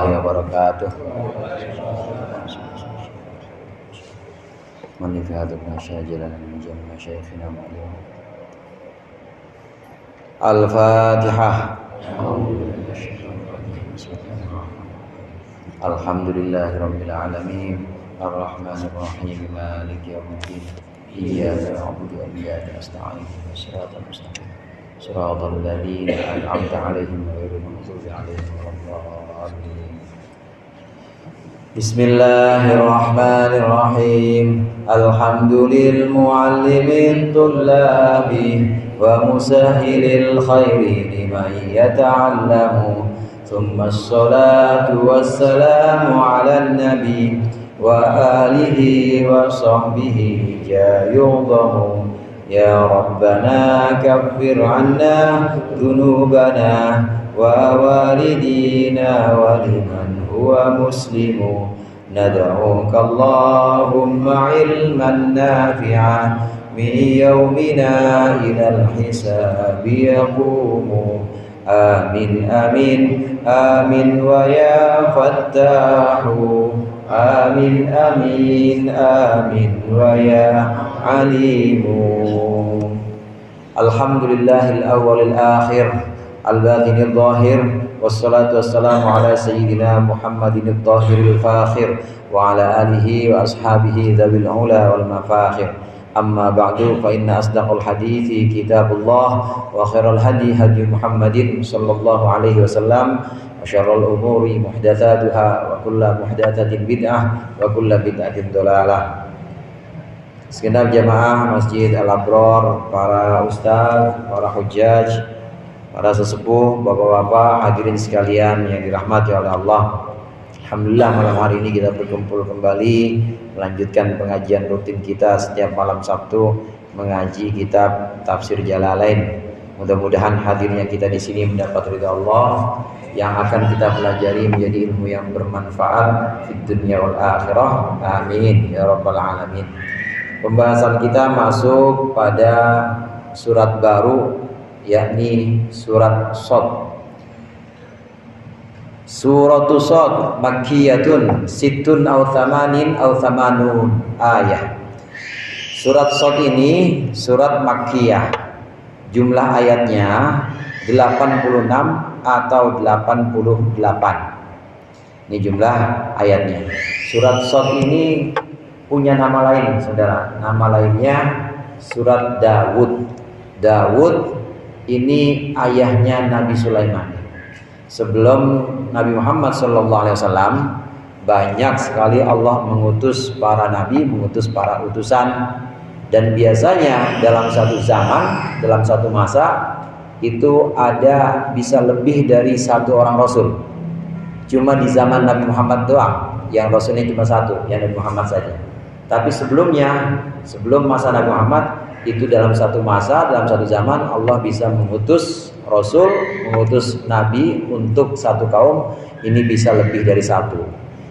warahmatullahi wabarakatuh. Manifatukum syajilan min jami' masyayikhina ma'lum. Al-Fatihah. Alhamdulillahirabbil alamin. Ar-Rahmanir Rahim. Maliki yaumiddin. Iyyaka na'budu wa iyyaka nasta'in. Shiratal mustaqim. Shiratal ladzina an'amta 'alaihim ghairil maghdubi 'alaihim waladdallin. Bismillahirrahmanirrahim. Alhamdulil muallimit tullabi wa musahhilil khairi liman yata'allamu. Thumma as-salatu wassalamu 'alan nabi wa alihi wa sahbihi jayudahu. Ya Rabbana kaffir 'anna dhunubana wa walidina wa liman huwa muslimu. Nad'uka Allahumma ilman nafi'an min yawmina ilal hisabi yaqumu. Amin amin amin wa ya fattahu. Amin amin amin wa ya alimu. Alhamdulillahil awwalil akhir al-batinil zahir. Wassalatu wassalamu ala sayyidina Muhammadin al-tahiril fakhir wa ala alihi wa ashabihi dhawil ula wal mafakhir. Amma ba'du, fa inna asdaqal hadithi kitabullah wa khairal hadi hadi Muhammadin sallallahu alaihi wasallam wa syarrul umuri muhdatsatuha wa kullu muhdatsatin bid'ah wa kullu bid'atin dhalalah. Segenap jamaah Masjid Al-Abrar, para ustaz, para hujjaj, para sesepuh, bapak-bapak, hadirin sekalian yang dirahmati oleh Allah. Alhamdulillah, malam hari ini kita berkumpul kembali melanjutkan pengajian rutin kita setiap malam Sabtu, mengaji kitab Tafsir Jalalain. Mudah-mudahan hadirnya kita di sini mendapat ridha Allah, yang akan kita pelajari menjadi ilmu yang bermanfaat di dunia wal akhirah. Amin ya rabbal alamin. Pembahasan kita masuk pada surat baru, yakni surat Shad. Suratus Shad makkiyatun sittun aw thamanin aw thamanun ayah. Surat Shad ini surat makkiyah. Jumlah ayatnya 86 atau 88. Ini jumlah ayatnya. Surat Shad ini punya nama lain, saudara. Nama lainnya surat Daud. Daud ini ayahnya Nabi Sulaiman. Sebelum Nabi Muhammad SAW, banyak sekali Allah mengutus para nabi, mengutus para utusan. Dan biasanya dalam satu zaman, dalam satu masa, itu ada bisa lebih dari satu orang Rasul. Cuma di zaman Nabi Muhammad doang yang Rasulnya cuma satu, yang Nabi Muhammad saja. Tapi sebelumnya, sebelum masa Nabi Muhammad, itu dalam satu masa, dalam satu zaman Allah bisa mengutus Rasul, mengutus Nabi untuk satu kaum. Ini bisa lebih dari satu.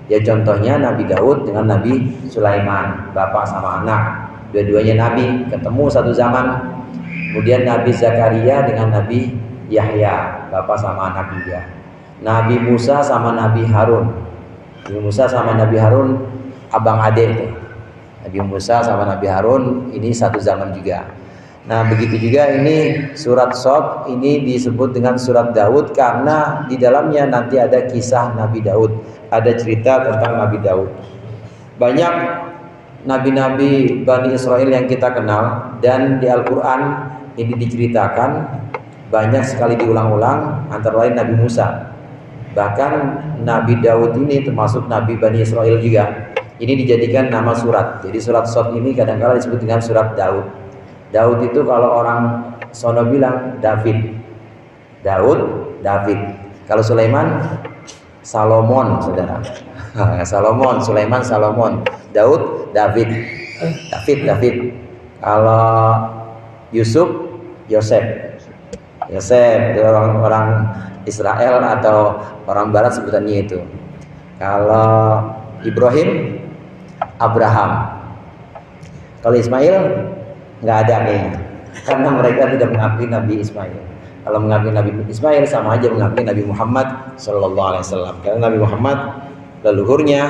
Ya contohnya Nabi Daud dengan Nabi Sulaiman, bapak sama anak. Dua-duanya Nabi ketemu satu zaman. Kemudian Nabi Zakaria dengan Nabi Yahya, bapak sama anak juga. Nabi Musa sama Nabi Harun. Nabi Musa sama Nabi Harun abang adik. Nabi Musa sama Nabi Harun ini satu zaman juga. Nah begitu juga ini surat Shad ini disebut dengan surat Daud karena di dalamnya nanti ada kisah Nabi Daud, ada cerita tentang Nabi Daud. Banyak nabi-nabi Bani Israel yang kita kenal, dan di Al-Quran ini diceritakan banyak sekali diulang-ulang, antara lain Nabi Musa. Bahkan Nabi Daud ini termasuk Nabi Bani Israel juga. Ini dijadikan nama surat. Jadi surat Shad ini kadang-kadang disebut dengan surat Daud. Daud itu kalau orang sono bilang David. Daud, David. Kalau Sulaiman, Salomon, saudara. Salomon, Sulaiman, Salomon. Daud, David. David. Kalau Yusuf, Yosef. Yosef itu orang Israel atau orang Barat sebutannya itu. Kalau Ibrahim, Abraham. Kalau Ismail nggak ada kayaknya, karena mereka tidak mengakui Nabi Ismail. Kalau mengakui Nabi Ismail sama aja mengakui Nabi Muhammad Sallallahu Alaihi Wasallam. Karena Nabi Muhammad leluhurnya,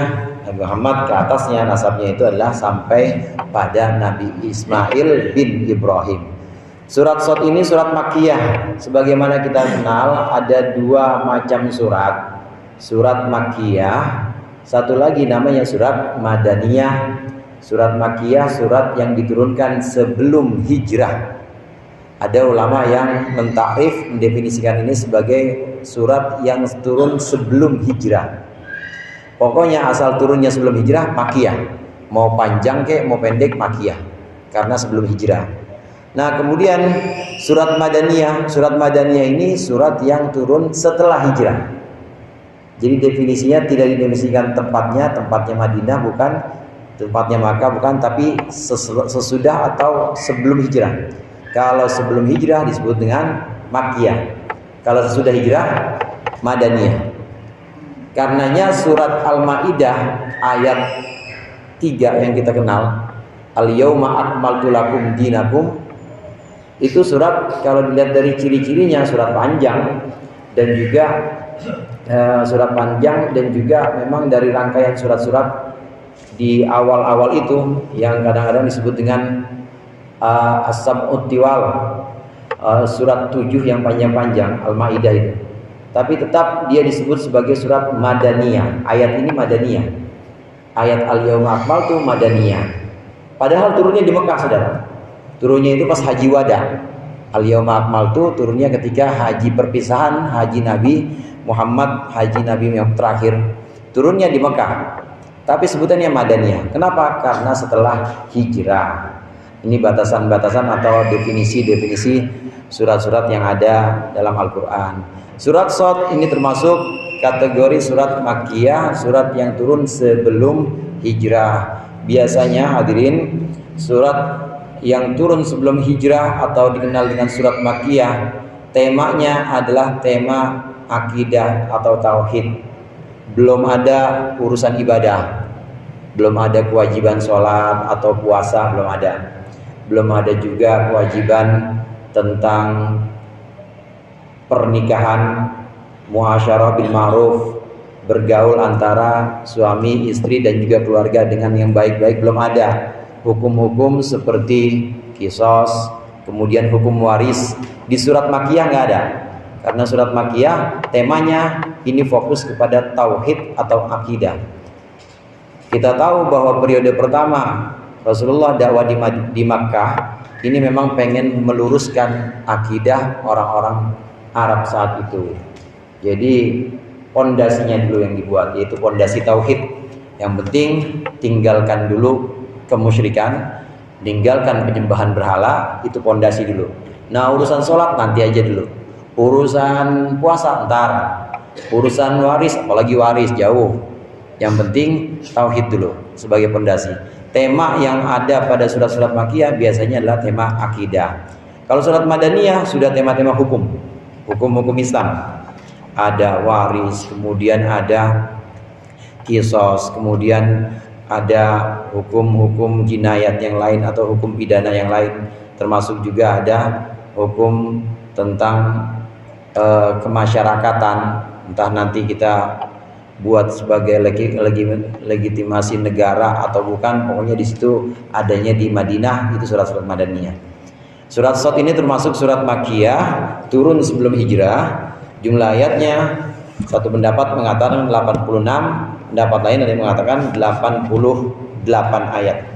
Nabi Muhammad ke atasnya nasabnya itu adalah sampai pada Nabi Ismail bin Ibrahim. Surat Shad ini surat Makkiyah. Sebagaimana kita kenal ada dua macam surat. Surat Makkiyah, satu lagi namanya surat Madaniyah. Surat Makkiyah surat yang diturunkan sebelum hijrah. Ada ulama yang mentakrif mendefinisikan ini sebagai surat yang turun sebelum hijrah. Pokoknya asal turunnya sebelum hijrah Makkiyah. Mau panjang kek mau pendek Makkiyah. Karena sebelum hijrah. Nah, kemudian surat Madaniyah. Surat Madaniyah ini surat yang turun setelah hijrah. Jadi definisinya tidak didefinisikan tempatnya Madinah bukan, tempatnya Makkah bukan, tapi sesudah atau sebelum hijrah. Kalau sebelum hijrah disebut dengan Makkiyah. Kalau sesudah hijrah Madaniyah. Karenanya surat Al-Maidah ayat 3 yang kita kenal, Al-Yauma akmaltu lakum dinakum, itu surat kalau dilihat dari ciri-cirinya surat panjang dan juga surat panjang dan juga memang dari rangkaian surat-surat di awal-awal itu yang kadang-kadang disebut dengan As-Sab'ut Tiwal, surat 7 yang panjang-panjang Al-Maidah itu. Tapi tetap dia disebut sebagai surat Madaniyah. Ayat ini Madaniyah. Ayat Al-Yauma akmaltu Madaniyah. Padahal turunnya di Mekah, saudara. Turunnya itu pas haji wada. Al-Yauma akmaltu turunnya ketika haji perpisahan, haji Nabi Muhammad, haji Nabi yang terakhir. Turunnya di Mekah. Tapi sebutannya Madaniyah. Kenapa? Karena setelah hijrah. Ini batasan-batasan atau definisi-definisi surat-surat yang ada dalam Al-Quran. Surat Shad ini termasuk kategori surat Makkiyah, surat yang turun sebelum hijrah. Biasanya hadirin, surat yang turun sebelum hijrah atau dikenal dengan surat Makkiyah, temanya adalah tema akidah atau tauhid. Belum ada urusan ibadah, belum ada kewajiban sholat atau puasa, belum ada. Belum ada juga kewajiban tentang pernikahan, muasyarah bil ma'ruf, bergaul antara suami, istri dan juga keluarga dengan yang baik-baik, belum ada. Hukum-hukum seperti qisas, kemudian hukum waris di surat Makkiyah nggak ada. Karena surat Makkiyah temanya ini fokus kepada tauhid atau akidah. Kita tahu bahwa periode pertama Rasulullah dakwah di Makkah ini memang pengen meluruskan akidah orang-orang Arab saat itu. Jadi pondasinya dulu yang dibuat, yaitu pondasi tauhid. Yang penting tinggalkan dulu kemusyrikan, tinggalkan penyembahan berhala, itu pondasi dulu. Nah, urusan sholat nanti aja dulu. Urusan puasa ntar. Urusan waris, apalagi waris jauh. Yang penting tauhid dulu sebagai pondasi. Tema yang ada pada surat-surat Makkiyah biasanya adalah tema akidah. Kalau surat Madaniyah sudah tema-tema hukum. Hukum-hukum Islam. Ada waris, kemudian ada qisas, kemudian ada hukum-hukum jinayat yang lain atau hukum pidana yang lain, termasuk juga ada hukum tentang kemasyarakatan, entah nanti kita buat sebagai legitimasi negara atau bukan, pokoknya di situ adanya di Madinah, itu surat-surat Madaniyah. Surat Shad ini termasuk surat Makkiyah, turun sebelum hijrah. Jumlah ayatnya satu pendapat mengatakan 86, pendapat lain ada yang mengatakan 88 ayat.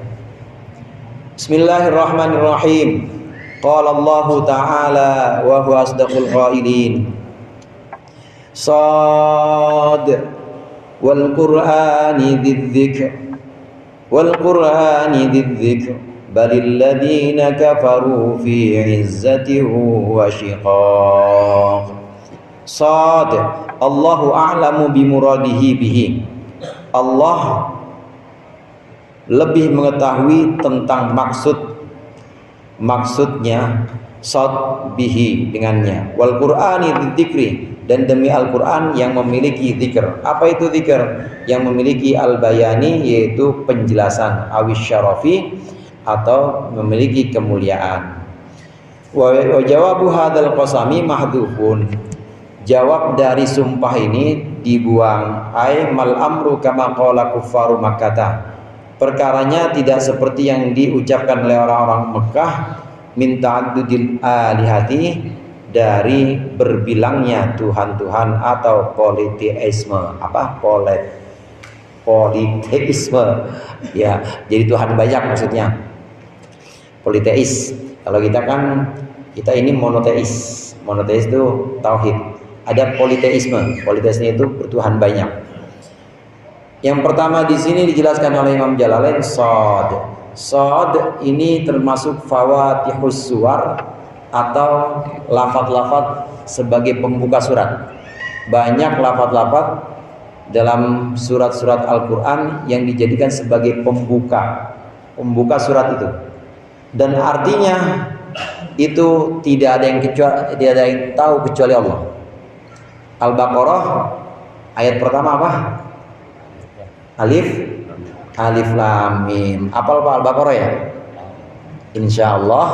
Bismillahirrahmanirrahim. Qala Allah Ta'ala wa huwa asdaqul qailin. Shad wal Qur'ani dzidzikr wal Qur'ani dzidzikr balil ladzina kafaru fi 'izzatin wa shiqaq. Shad, Allahu a'lamu bimuradihi bihi. Allah lebih mengetahui tentang maksudnya shad bihi dengannya. Wal Qur'ani dzikri, dan demi Al-Qur'an yang memiliki zikr. Apa itu zikr? Yang memiliki al-bayani, yaitu penjelasan, awis syarafi, atau memiliki kemuliaan. Wa jawabu hadzal qasami mahdhufun. Jawab dari sumpah ini dibuang. Ai mal amru kama qala kuffaru Makkah. Perkaranya tidak seperti yang diucapkan oleh orang-orang Mekah min ta'addudil alihati, dari berbilangnya Tuhan-Tuhan atau politeisme. Politeisme ya, jadi Tuhan banyak maksudnya, politeis. Kalau kita ini monoteis. Monoteis itu tauhid. Ada politeisme. Politeisme itu bertuhan banyak. Yang pertama di sini dijelaskan oleh Imam Jalalain shad. Shad ini termasuk fawatihus suwar atau lafaz-lafaz sebagai pembuka surat. Banyak lafaz-lafaz dalam surat-surat Al-Qur'an yang dijadikan sebagai pembuka surat itu. Dan artinya itu tidak ada yang tahu kecuali Allah. Al-Baqarah ayat pertama apa? Alif Lam Mim. Apal Pak Al-Baqarah ya? Insyaallah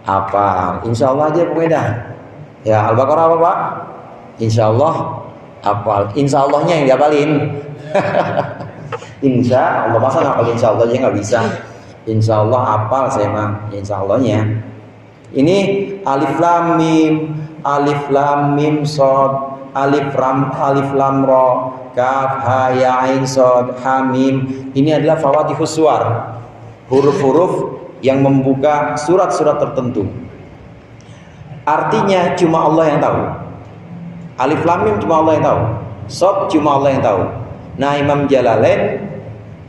apa? Insyaallah aja pokoknya dah. Ya, Al-Baqarah apa Pak? Insyaallah apal. Insyaallah-nya yang dihafalin. Insya Allah, masa ngapal insyaallah aja nggak bisa. Insya Allah apal saya mah, insya Allahnya. Ini alif lam mim sod, alif lam ro, kaf ha ya ain sod ha mim. Ini adalah fawatihus suwar, huruf-huruf yang membuka surat-surat tertentu. Artinya cuma Allah yang tahu. Alif lam mim cuma Allah yang tahu. Sod cuma Allah yang tahu. Nah, Imam Jalalain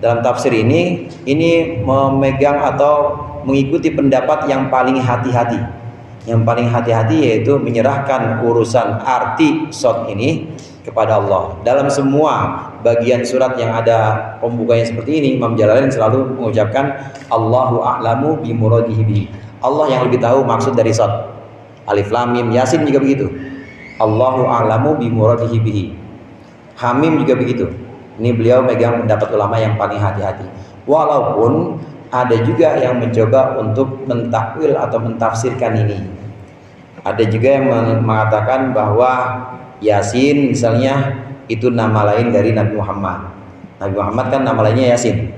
dalam tafsir ini memegang atau mengikuti pendapat yang paling hati-hati. Yang paling hati-hati yaitu menyerahkan urusan arti shad ini kepada Allah. Dalam semua bagian surat yang ada pembukanya seperti ini, Imam Jalalain selalu mengucapkan Allahu a'lamu bi muradihi bi. Allah yang lebih tahu maksud dari shad. Alif lam mim, Yasin juga begitu. Allahu a'lamu bi muradihi bihi. Hamim juga begitu. Ini beliau megang pendapat ulama yang paling hati-hati. Walaupun ada juga yang mencoba untuk mentakwil atau mentafsirkan ini. Ada juga yang mengatakan bahwa Yasin misalnya itu nama lain dari Nabi Muhammad. Nabi Muhammad kan nama lainnya Yasin.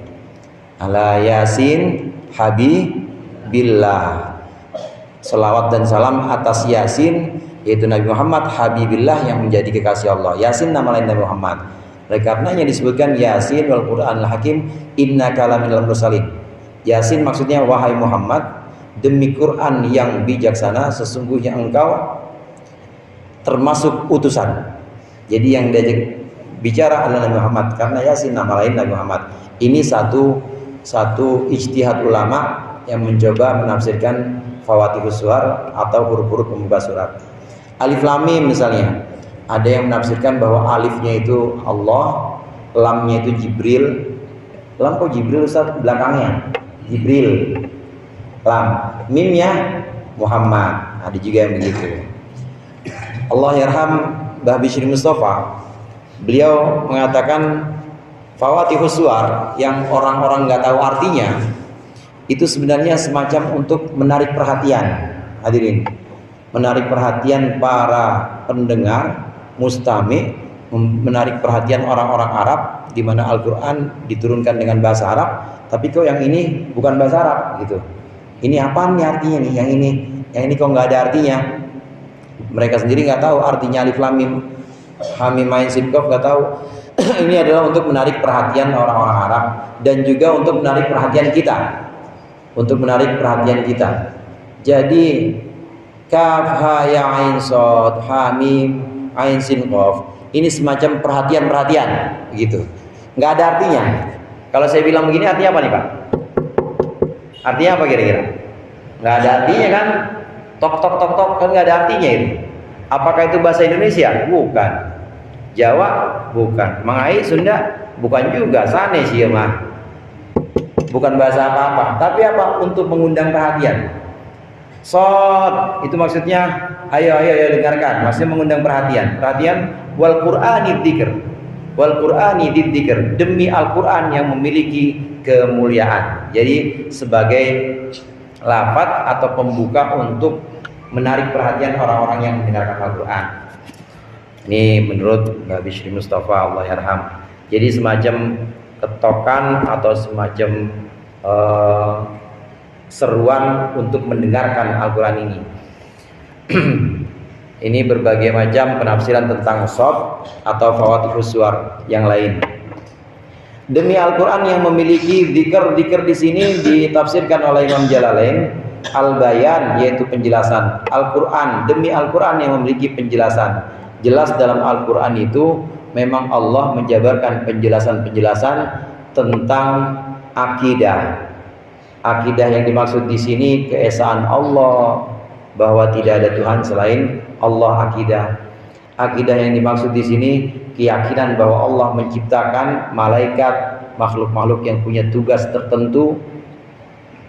Ala Yasin Habibillah. Selawat dan salam atas Yasin, yaitu Nabi Muhammad Habibillah yang menjadi kekasih Allah. Yasin nama lain Nabi Muhammad. Oleh karenanya disebutkan Yasin wal Qur'anil Hakim innaka laminal mursalin. Yasin maksudnya wahai Muhammad, demi Quran yang bijaksana sesungguhnya engkau termasuk utusan. Jadi yang diajak bicara adalah Nabi Muhammad, karena Yasin nama lain Nabi Muhammad. Ini satu ijtihad ulama yang mencoba menafsirkan fawatihus suwar atau huruf-huruf pembuka surat. Alif lam mim misalnya, ada yang menafsirkan bahwa alifnya itu Allah, lamnya itu Jibril. Lam kok Jibril Ustaz belakangnya? Jibril. Lam. Mimnya Muhammad. Ada juga yang begitu. Allah yarham Mbah Bisri Mustafa. Beliau mengatakan fawatihus suwar yang orang-orang nggak tahu artinya itu sebenarnya semacam untuk menarik perhatian. Hadirin, menarik perhatian para pendengar, mustami, menarik perhatian orang-orang Arab, di mana Al-Quran diturunkan dengan bahasa Arab, tapi kok yang ini bukan bahasa Arab gitu. Ini apaan nih artinya nih? Yang ini kok nggak ada artinya. Mereka sendiri nggak tahu artinya alif lam mim, hamim ain sin qaf, nggak tahu. Ini adalah untuk menarik perhatian orang-orang Arab dan juga untuk menarik perhatian kita. Jadi kaf ha ya ain sod ha mim ain sin qaf, ini semacam perhatian begitu. Nggak ada artinya. Kalau saya bilang begini artinya apa nih Pak? Artinya apa kira-kira? Nggak ada artinya kan? Tok kan nggak ada artinya itu. Apakah itu bahasa Indonesia? Bukan. Jawa? Bukan. Mangai Sunda? Bukan juga. Sanes ya mah. Bukan bahasa apa-apa. Tapi apa? Untuk mengundang perhatian. Shad itu maksudnya ayo dengarkan. Maksudnya mengundang perhatian. Wal Qur'ani dzikr. Demi Al-Qur'an yang memiliki kemuliaan. Jadi sebagai lafaz atau pembuka untuk menarik perhatian orang-orang yang mendengarkan Al-Quran. Ini menurut Mbak Bishri Mustafa, Allah yarham. Jadi semacam ketokan atau semacam seruan untuk mendengarkan Al-Quran ini. Ini berbagai macam penafsiran tentang shad atau fawatifus suwar yang lain. Demi Al-Quran yang memiliki dzikir-dzikir di sini ditafsirkan oleh Imam Jalalain, al-bayan yaitu penjelasan. Al-Quran, demi Al-Quran yang memiliki penjelasan. Jelas dalam Al-Quran itu memang Allah menjabarkan penjelasan-penjelasan tentang akidah. Akidah yang dimaksud di sini keesaan Allah, bahwa tidak ada Tuhan selain Allah. Akidah yang dimaksud di sini keyakinan bahwa Allah menciptakan malaikat, makhluk-makhluk yang punya tugas tertentu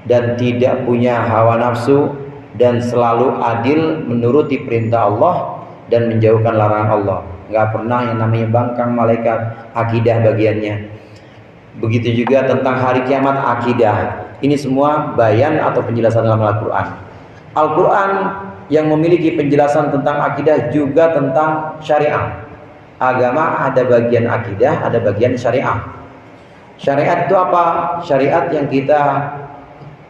dan tidak punya hawa nafsu dan selalu adil menuruti perintah Allah dan menjauhkan larangan Allah. Nggak pernah yang namanya bangkang malaikat, akidah bagiannya. Begitu juga tentang hari kiamat, akidah. Ini semua bayan atau penjelasan dalam Al-Quran. Al-Quran yang memiliki penjelasan tentang akidah juga tentang syariah. Agama ada bagian akidah, ada bagian syariah. Syariat itu apa? Syariat yang kita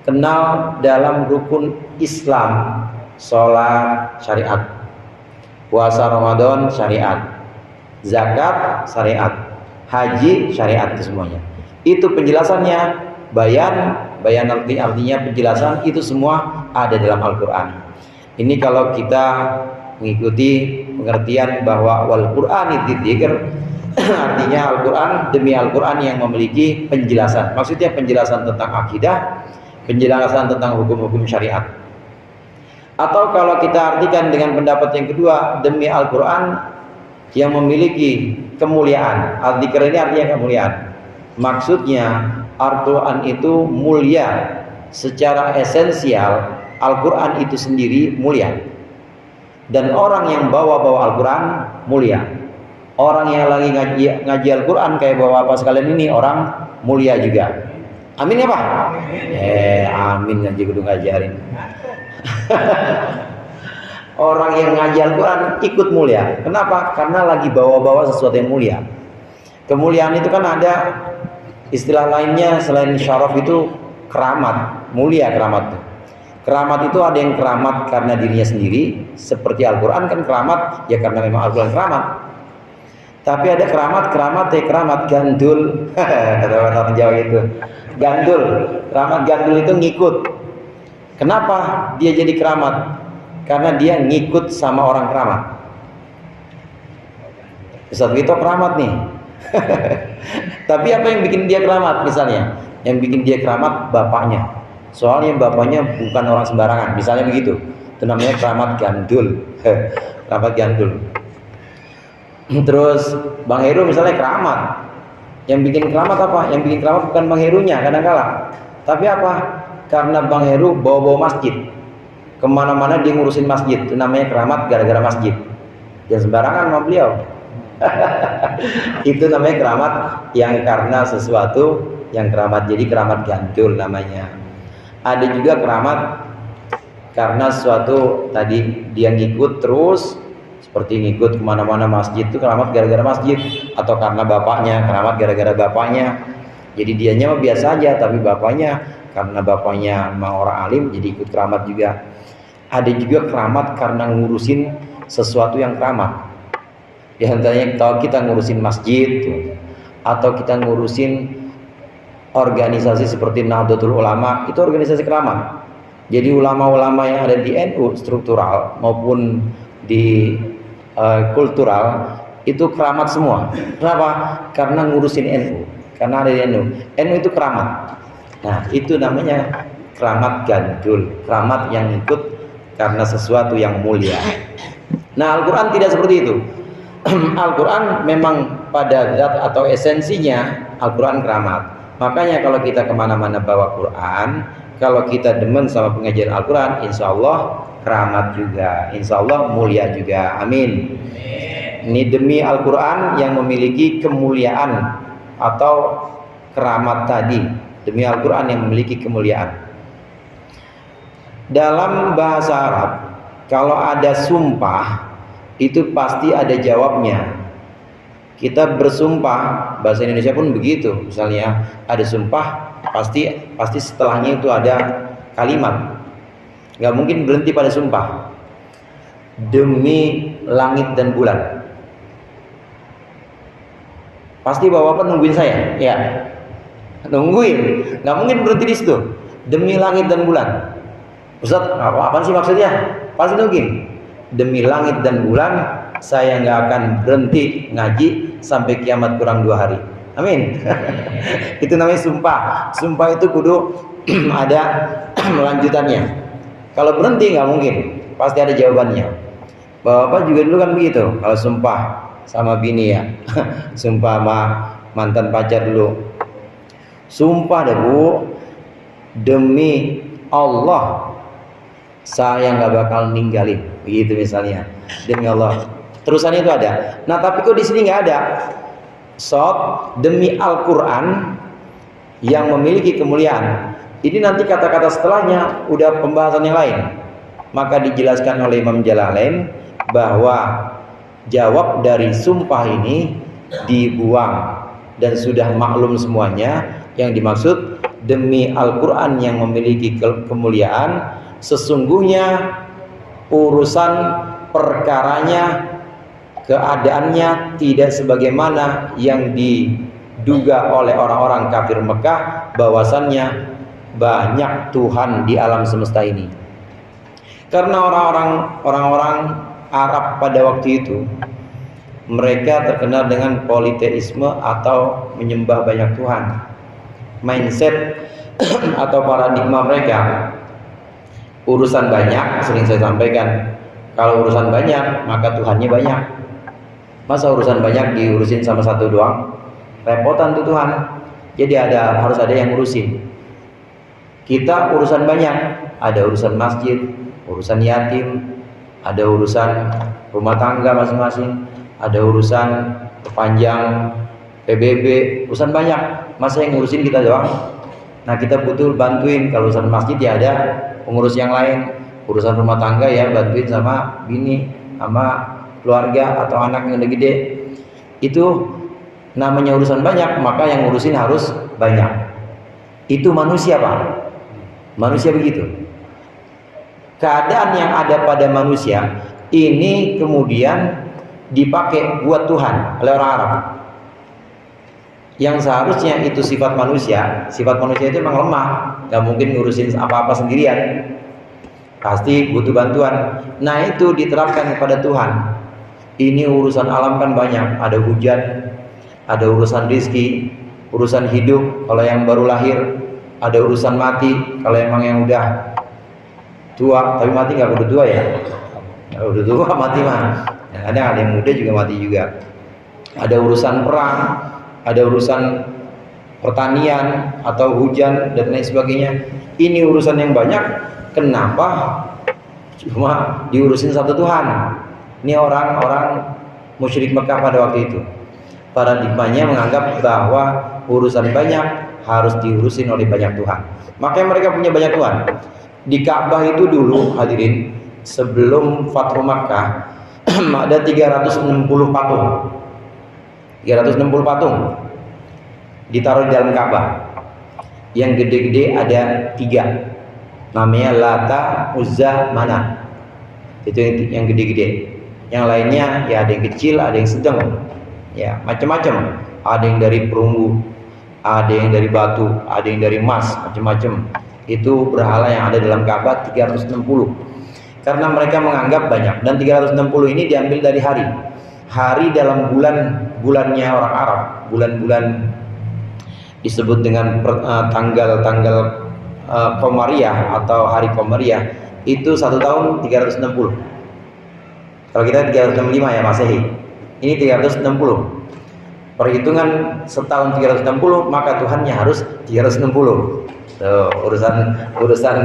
kenal dalam rukun Islam. Sholat syariat, puasa Ramadan syariat, zakat syariat, haji syariat, itu semuanya. Itu penjelasannya. Bayan artinya penjelasan, itu semua ada dalam Al-Quran. Ini kalau kita mengikuti pengertian bahwa wal Qur'ani dzikr, artinya Al-Quran, demi Al-Quran yang memiliki penjelasan. Maksudnya penjelasan tentang akidah, penjelasan tentang hukum-hukum syariat. Atau kalau kita artikan dengan pendapat yang kedua, demi Al-Quran yang memiliki kemuliaan. Al-Dzikr ini artinya kemuliaan. Maksudnya Al-Quran itu mulia secara esensial. Al-Quran itu sendiri mulia, dan orang yang bawa Al-Quran mulia. Orang yang lagi ngaji Al-Quran kayak bawa apa sekalian ini orang mulia juga. Amin ya Pak? Amin aja kudu ngajarin. Orang yang ngaji Al-Quran ikut mulia. Kenapa? Karena lagi bawa-bawa sesuatu yang mulia. Kemuliaan itu kan ada istilah lainnya selain syaraf, itu keramat. Mulia keramat itu. Keramat itu ada yang keramat karena dirinya sendiri, seperti Al-Quran kan keramat ya karena memang Al-Quran keramat. Tapi ada keramat gandul. Kata orang Jawa itu gandul. Keramat gandul itu ngikut. Kenapa dia jadi keramat? Karena dia ngikut sama orang keramat. Ustaz Vito keramat nih. Tapi apa yang bikin dia keramat misalnya? Yang bikin dia keramat bapaknya. Soalnya bapaknya bukan orang sembarangan, misalnya begitu. Itu namanya keramat gandul. Keramat gandul. Terus Bang Heru misalnya keramat. Yang bikin keramat apa? Yang bikin keramat bukan Bang Herunya kadang-kala, tapi apa? Karena Bang Heru bawa masjid. Kemana-mana dia ngurusin masjid. Itu namanya keramat gara-gara masjid. Jangan sembarangan sama beliau. Itu namanya keramat yang karena sesuatu yang keramat. Jadi keramat gandul namanya. Ada juga keramat karena sesuatu tadi dia ngikut terus, seperti ngikut kemana-mana masjid, itu keramat gara-gara masjid. Atau karena bapaknya, keramat gara-gara bapaknya. Jadi dianya mah biasa aja, tapi bapaknya karena bapaknya memang orang alim jadi ikut keramat juga. Ada juga keramat karena ngurusin sesuatu yang keramat. Di antaranya kalau kita ngurusin masjid atau kita ngurusin organisasi seperti Nahdlatul Ulama, itu organisasi keramat. Jadi ulama-ulama yang ada di NU struktural maupun di kultural itu keramat semua. Kenapa? Karena ngurusin NU. Karena ada di NU. NU itu keramat. Nah, itu namanya keramat gandul, keramat yang ikut karena sesuatu yang mulia. Nah, Al-Quran tidak seperti itu. Al-Quran memang pada zat atau esensinya Al-Quran keramat. Makanya kalau kita kemana-mana bawa Quran, kalau kita demen sama pengajian Al-Quran, insya Allah keramat juga, insya Allah mulia juga. Amin. Ini demi Al-Quran yang memiliki kemuliaan atau keramat tadi. Demi Al-Quran yang memiliki kemuliaan. Dalam bahasa Arab, kalau ada sumpah itu pasti ada jawabnya. Kita bersumpah, bahasa Indonesia pun begitu. Misalnya ada sumpah, pasti setelahnya itu ada kalimat. Nggak mungkin berhenti pada sumpah. Demi langit dan bulan. Pasti bapak nungguin saya, ya. Nungguin, nggak mungkin berhenti di situ. Demi langit dan bulan. Ustaz, apa sih maksudnya? Pasti nungguin. Demi langit dan bulan, saya nggak akan berhenti ngaji sampai kiamat kurang 2 hari. Amin. Itu namanya sumpah. Sumpah itu kudu ada lanjutannya. Kalau berhenti nggak mungkin, pasti ada jawabannya. Bapak juga dulu kan begitu. Kalau sumpah sama bini ya, sumpah sama mantan pacar dulu. Sumpah deh bu, demi Allah saya nggak bakal ninggalin, begitu misalnya. Demi Allah. Terusannya itu ada. Nah tapi kok di sini nggak ada. Demi Al-Quran yang memiliki kemuliaan. Ini nanti kata-kata setelahnya udah pembahasan yang lain. Maka dijelaskan oleh Imam Jalalain bahwa jawab dari sumpah ini dibuang dan sudah maklum semuanya. Yang dimaksud demi Al-Quran yang memiliki kemuliaan, sesungguhnya urusan perkaranya, keadaannya tidak sebagaimana yang diduga oleh orang-orang kafir Mekah, bahwasannya banyak Tuhan di alam semesta ini. Karena orang-orang Arab pada waktu itu mereka terkenal dengan politeisme atau menyembah banyak Tuhan. Mindset atau paradigma mereka, urusan banyak, sering saya sampaikan, kalau urusan banyak maka Tuhannya banyak. Masa urusan banyak diurusin sama satu doang? Repotan tuh Tuhan. Jadi harus ada yang ngurusin. Kita urusan banyak, ada urusan masjid, urusan yatim, ada urusan rumah tangga masing-masing, ada urusan perpanjang PBB, urusan banyak. Masa yang ngurusin kita doang? Nah kita butuh bantuin. Kalau urusan masjid ya ada pengurus yang lain, urusan rumah tangga ya bantuin sama bini, sama keluarga atau anak yang udah gede. Itu namanya urusan banyak, maka yang ngurusin harus banyak. Itu manusia Pak. Manusia begitu. Keadaan yang ada pada manusia ini kemudian dipakai buat Tuhan oleh orang Arab. Yang seharusnya itu sifat manusia itu memang lemah, gak mungkin ngurusin apa-apa sendirian, pasti butuh bantuan. Nah itu diterapkan kepada Tuhan. Ini urusan alam kan banyak, ada hujan, ada urusan rizki, urusan hidup kalau yang baru lahir, ada urusan mati kalau emang yang udah tua. Tapi mati nggak udah tua ya, udah tua mati mah. Ada yang muda juga mati juga. Ada urusan perang, ada urusan pertanian atau hujan dan lain sebagainya. Ini urusan yang banyak. Kenapa cuma diurusin satu Tuhan? Ini orang-orang musyrik Mekah pada waktu itu. Paradigmanya menganggap bahwa urusan banyak harus diurusin oleh banyak Tuhan. Makanya mereka punya banyak Tuhan. Di Ka'bah itu dulu hadirin, sebelum Fathu Makkah ada 360 patung. 360 patung ditaruh di dalam Ka'bah. Yang gede-gede ada 3, namanya Lata, Uzza, Manat. Itu yang gede-gede. Yang lainnya ya ada yang kecil, ada yang sedang, ya macam-macam. Ada yang dari perunggu, ada yang dari batu, ada yang dari emas, macam-macam. Itu berhala yang ada dalam Ka'bah 360. Karena mereka menganggap banyak, dan 360 ini diambil dari hari dalam bulannya orang Arab. Bulan-bulan disebut dengan tanggal-tanggal Qamariyah atau hari Qamariyah. Itu 1 tahun 360. Kalau kita 365 ya Masehi, ini 360. Perhitungan setahun 360, maka Tuhannya harus 360. Urusan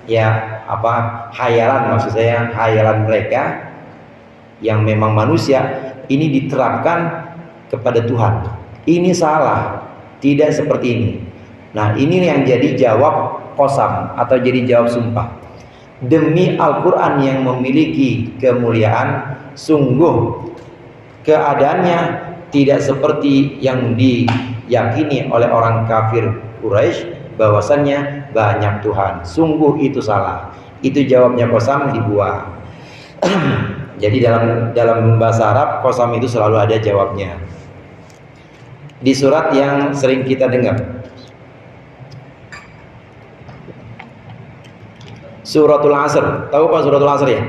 ya apa, hayalan, maksud saya hayalan mereka yang memang manusia ini diterapkan kepada Tuhan. Ini salah, tidak seperti ini. Nah ini yang jadi jawab qasam atau jadi jawab sumpah. Demi Al-Quran yang memiliki kemuliaan, sungguh keadaannya tidak seperti yang diyakini oleh orang kafir Quraisy bahwasannya banyak Tuhan. Sungguh itu salah. Itu jawabnya Qasam dibuang. Jadi dalam bahasa Arab Qasam itu selalu ada jawabnya. Di surat yang sering kita dengar, Suratul Asr. Tahu Pak Suratul Asr ya?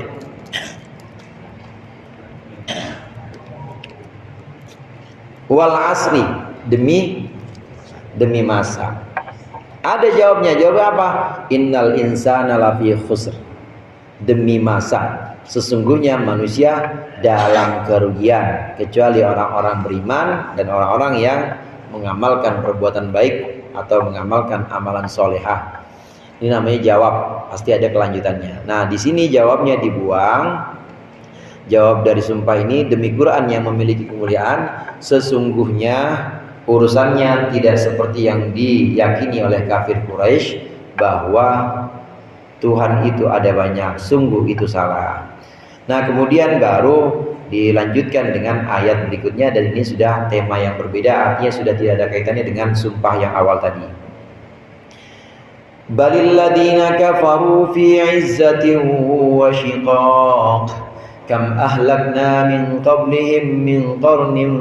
Wal asri, demi masa. Ada jawabnya. Jawab apa? Innal insana lafi khusr. Demi masa, sesungguhnya manusia dalam kerugian, kecuali orang-orang beriman dan orang-orang yang mengamalkan perbuatan baik atau mengamalkan amalan solehah. Ini namanya jawab, pasti ada kelanjutannya. Nah, di sini jawabnya dibuang. Jawab dari sumpah ini, demi Quran yang memiliki kemuliaan, sesungguhnya urusannya tidak seperti yang diyakini oleh kafir Quraisy bahwa Tuhan itu ada banyak. Sungguh itu salah. Nah, kemudian baru dilanjutkan dengan ayat berikutnya, dan ini sudah tema yang berbeda, artinya sudah tidak ada kaitannya dengan sumpah yang awal tadi. Balil ladina kafaru fi 'izzatin wa shiqaq kam ahlakna min qablihim min qarnin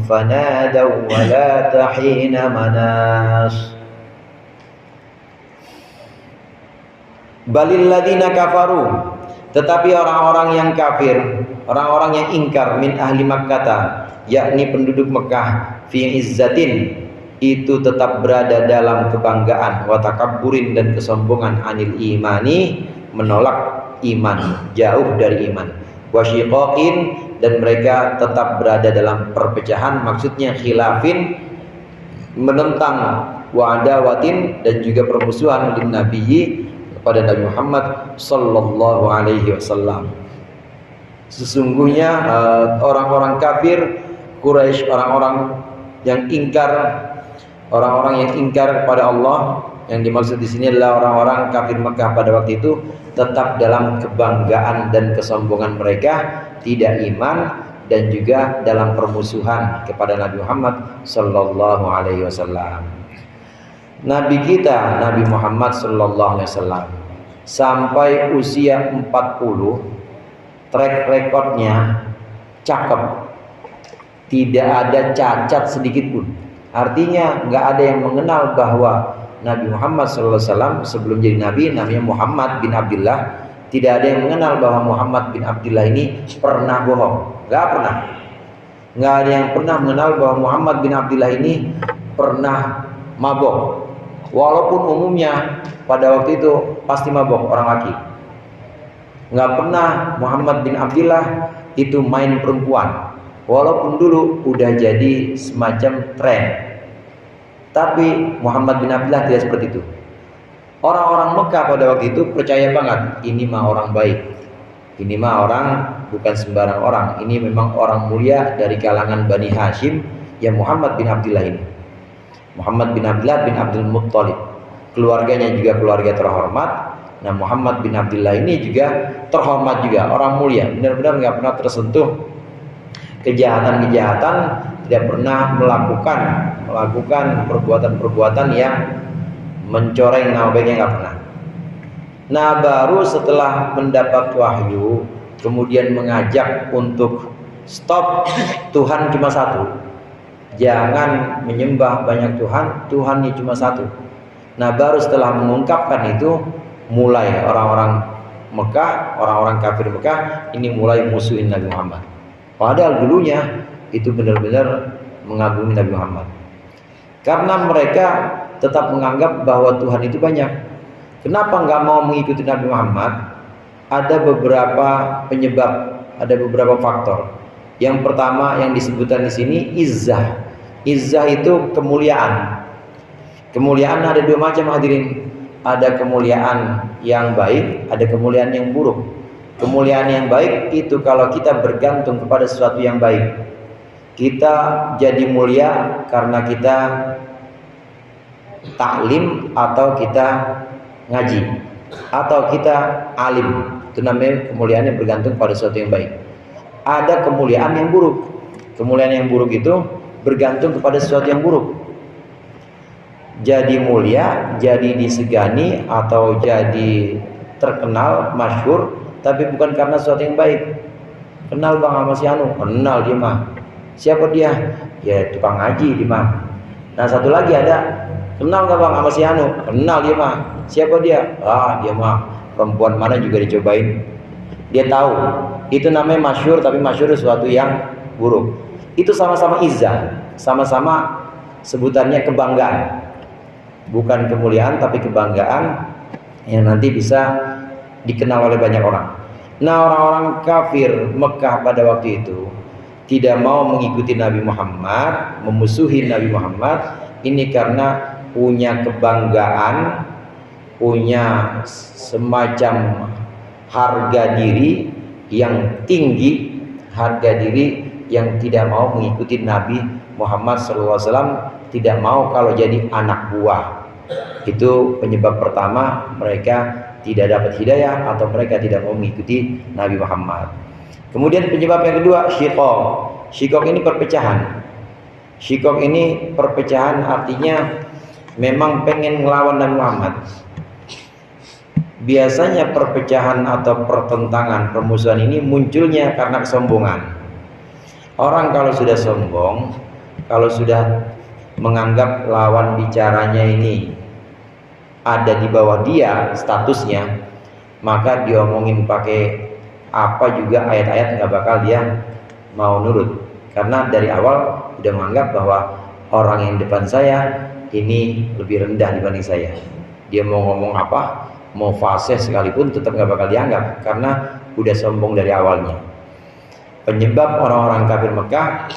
fanadaw wa la tahina manas. Balil ladina kafaru, tetapi orang-orang yang kafir, orang-orang yang ingkar, min ahli Makkah, yakni penduduk Mekah, fi izzatin, itu tetap berada dalam kebanggaan, wa takabburin, dan kesombongan, anil imani, menolak iman, jauh dari iman, wa syiqaqin, dan mereka tetap berada dalam perpecahan, maksudnya khilafin, menentang, wa adawatin, dan juga permusuhan lin nabiyyi, kepada Nabi Muhammad sallallahu alaihi wasallam. Sesungguhnya orang-orang kafir Quraisy, orang-orang yang ingkar kepada Allah, yang dimaksud di sini adalah orang-orang kafir Mekah pada waktu itu, tetap dalam kebanggaan dan kesombongan mereka, tidak iman, dan juga dalam permusuhan kepada Nabi Muhammad sallallahu alaihi wasallam. Nabi kita, Nabi Muhammad sallallahu alaihi wasallam, sampai usia 40, track recordnya cakep, tidak ada cacat sedikit pun. Artinya nggak ada yang mengenal bahwa Nabi Muhammad sallallahu alaihi wasallam sebelum jadi nabi namanya Muhammad bin Abdullah. Tidak ada yang mengenal bahwa Muhammad bin Abdullah ini pernah bohong, nggak pernah. Nggak ada yang pernah mengenal bahwa Muhammad bin Abdullah ini pernah mabok. Walaupun umumnya pada waktu itu pasti mabok orang laki. Nggak pernah Muhammad bin Abdullah itu main perempuan. Walaupun dulu udah jadi semacam tren. Tapi Muhammad bin Abdullah tidak seperti itu. Orang-orang Mekah pada waktu itu percaya banget, ini mah orang baik. Ini mah orang bukan sembarang orang. Ini memang orang mulia dari kalangan Bani Hashim, yang Muhammad bin Abdullah ini. Muhammad bin Abdullah bin Abdul Muttalib, keluarganya juga keluarga terhormat. Nah, Muhammad bin Abdullah ini juga terhormat juga, orang mulia, benar-benar nggak pernah tersentuh kejahatan-kejahatan, tidak pernah melakukan perbuatan-perbuatan yang mencoreng nama baiknya, nggak pernah. Nah, baru setelah mendapat wahyu, kemudian mengajak untuk stop, Tuhan cuma satu. Jangan menyembah banyak Tuhan, Tuhannya cuma satu. Nah, baru setelah mengungkapkan itu, mulai orang-orang Mekah, orang-orang kafir Mekah ini mulai musuhin Nabi Muhammad. Padahal dulunya itu benar-benar mengagumi Nabi Muhammad. Karena mereka tetap menganggap bahwa Tuhan itu banyak. Kenapa nggak mau mengikuti Nabi Muhammad? Ada beberapa penyebab, ada beberapa faktor. Yang pertama yang disebutkan di sini izzah. Izzah itu kemuliaan. Kemuliaan ada dua macam, hadirin. Ada kemuliaan yang baik, ada kemuliaan yang buruk. Kemuliaan yang baik itu kalau kita bergantung kepada sesuatu yang baik. Kita jadi mulia karena kita taklim atau kita ngaji. atau kita alim. Itu namanya kemuliaan yang bergantung pada sesuatu yang baik. Ada kemuliaan yang buruk. Kemuliaan yang buruk itu bergantung kepada sesuatu yang buruk. Jadi mulia, jadi disegani, atau jadi terkenal, masyhur, tapi bukan karena sesuatu yang baik. Kenal bang sama si Anu, kenal dia mah. Siapa dia? Ya tukang ngaji dia mah. Nah satu lagi ada, kenal nggak bang sama si Anu? Kenal dia mah. Siapa dia? Ah dia mah perempuan mana juga dicobain. Dia tahu. Itu namanya masyhur, tapi masyhur sesuatu yang buruk. Itu sama-sama izzah, sama-sama sebutannya kebanggaan. Bukan kemuliaan tapi kebanggaan yang nanti bisa dikenal oleh banyak orang. Nah orang-orang kafir Mekah pada waktu itu tidak mau mengikuti Nabi Muhammad, memusuhi Nabi Muhammad. Ini karena punya kebanggaan, punya semacam harga diri yang tinggi, harga diri yang tidak mau mengikuti Nabi Muhammad SAW, tidak mau kalau jadi anak buah. Itu penyebab pertama mereka tidak dapat hidayah atau mereka tidak mau mengikuti Nabi Muhammad. Kemudian penyebab yang kedua, syiqaq. Syiqaq ini perpecahan. Syiqaq ini perpecahan artinya memang pengen ngelawan Nabi Muhammad. Biasanya perpecahan atau pertentangan, permusuhan ini munculnya karena kesombongan. Orang kalau sudah sombong, kalau sudah menganggap lawan bicaranya ini ada di bawah dia statusnya, maka diomongin pakai apa juga ayat-ayat nggak bakal dia mau nurut, karena dari awal udah menganggap bahwa orang yang depan saya ini lebih rendah dibanding saya. Dia mau ngomong apa, mau fasih sekalipun tetap nggak bakal dianggap karena udah sombong dari awalnya. Penyebab orang-orang kafir Mekah,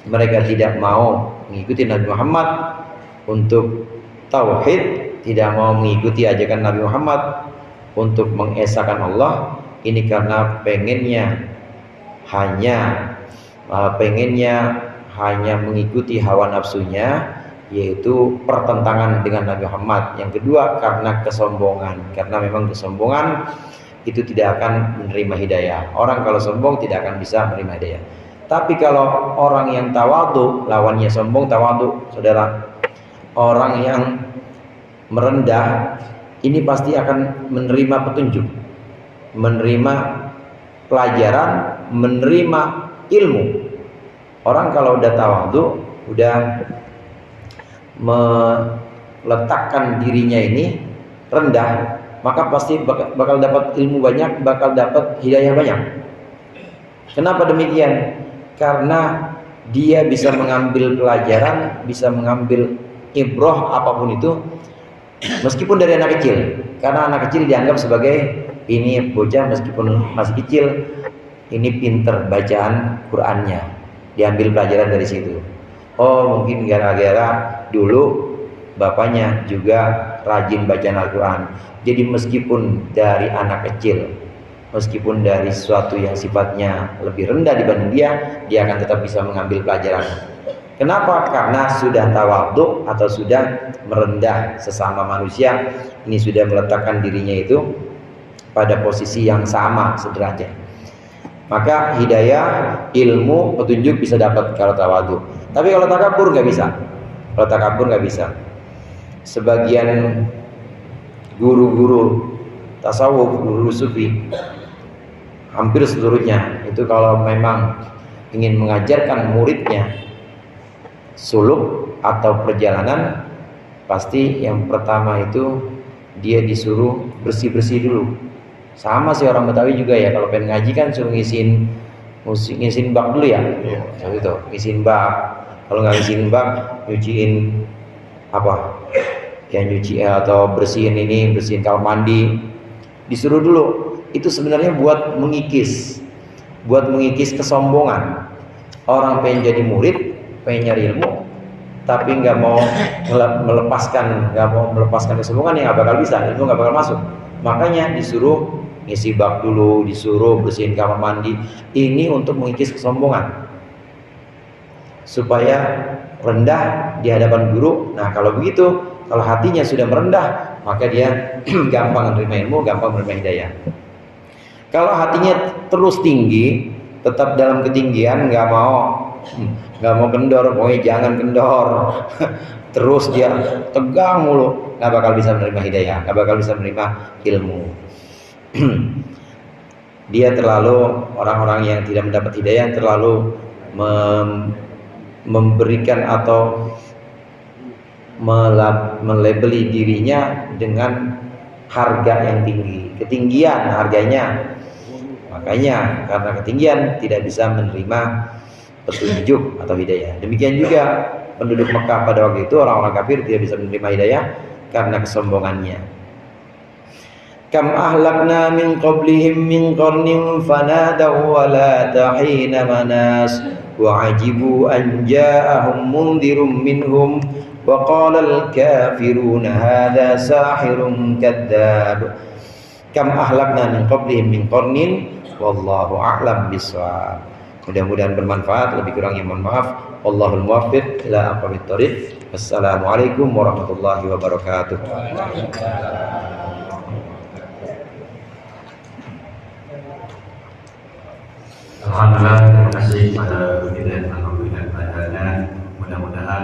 mereka tidak mau mengikuti Nabi Muhammad untuk tauhid, tidak mau mengikuti ajakan Nabi Muhammad untuk mengesahkan Allah. Ini karena pengennya hanya mengikuti hawa nafsunya, yaitu pertentangan dengan Nabi Muhammad. Yang kedua karena kesombongan, karena memang kesombongan itu tidak akan menerima hidayah. Orang kalau sombong tidak akan bisa menerima hidayah. Tapi kalau orang yang tawadhu, lawannya sombong, tawadhu, saudara. Orang yang merendah ini pasti akan menerima petunjuk, menerima pelajaran, menerima ilmu. Orang kalau udah tawadhu, udah meletakkan dirinya ini rendah, maka pasti bakal dapat ilmu banyak, bakal dapat hidayah banyak. Kenapa demikian? Karena dia bisa mengambil pelajaran, bisa mengambil ibrah apapun itu, meskipun dari anak kecil. Karena anak kecil dianggap sebagai ini bocah meskipun masih kecil, ini pinter bacaan Qur'annya, diambil pelajaran dari situ. Oh mungkin gara-gara dulu bapaknya juga rajin bacaan Al-Quran. Jadi meskipun dari anak kecil, meskipun dari sesuatu yang sifatnya lebih rendah dibanding dia akan tetap bisa mengambil pelajaran. Kenapa? Karena sudah tawadhu atau sudah merendah sesama manusia. Ini sudah meletakkan dirinya itu pada posisi yang sama, sederajat. Maka hidayah, ilmu, petunjuk bisa dapat kalau tawadhu. Tapi kalau takabur nggak bisa. Kalau takabur nggak bisa. Sebagian guru-guru tasawuf, guru sufi, hampir seluruhnya itu kalau memang ingin mengajarkan muridnya suluk atau perjalanan, pasti yang pertama itu dia disuruh bersih-bersih dulu. Sama sih orang Betawi juga ya, kalau pengen ngaji kan suruh ngisiin bak dulu ya. Seperti itu, ngisiin bak. Kalau nggak ngisiin bak, nyuciin apa? Ya nyuci atau bersihin kamar mandi. Disuruh dulu. Itu sebenarnya buat mengikis kesombongan. Orang pengen jadi murid, pengen nyari ilmu, tapi nggak mau melepaskan kesombongan, yang nggak bakal bisa, ilmu nggak bakal masuk. Makanya disuruh ngisi bak dulu, disuruh bersihin kamar mandi. Ini untuk mengikis kesombongan, supaya rendah di hadapan guru. Nah, kalau begitu, kalau hatinya sudah merendah, maka dia gampang menerima ilmu, gampang menerima hidayah. Kalau hatinya terus tinggi, tetap dalam ketinggian, nggak mau kendor, pokoknya jangan kendor. Terus dia tegang mulu, nggak bakal bisa menerima hidayah, nggak bakal bisa menerima ilmu. Dia terlalu, orang-orang yang tidak mendapat hidayah terlalu memberikan atau melabeli dirinya dengan harga yang tinggi, ketinggian harganya. Makanya karena ketinggian tidak bisa menerima petunjuk atau hidayah. Demikian juga penduduk Mekah pada waktu itu, orang-orang kafir tidak bisa menerima hidayah karena kesombongannya. Kam ahlakna min qablihim min qarnin fanadaw wa la tahina manas wa ajibu an ja'ahum mundhirum minhum wa qala al-kafiruna hadha sahirun kadzdzab. Kam ahlakna min qablihim min qarnin wallahu a'lam bissawab. Mudah-mudahan bermanfaat, lebih kurangnya mohon maaf. Wallahul muwaffiq ila aqwamit thoriq. Wassalamualaikum warahmatullahi wabarakatuh. Alhamdulillah, terima kasih pada kita yang telah memberikan pelajarannya. Mudah-mudahan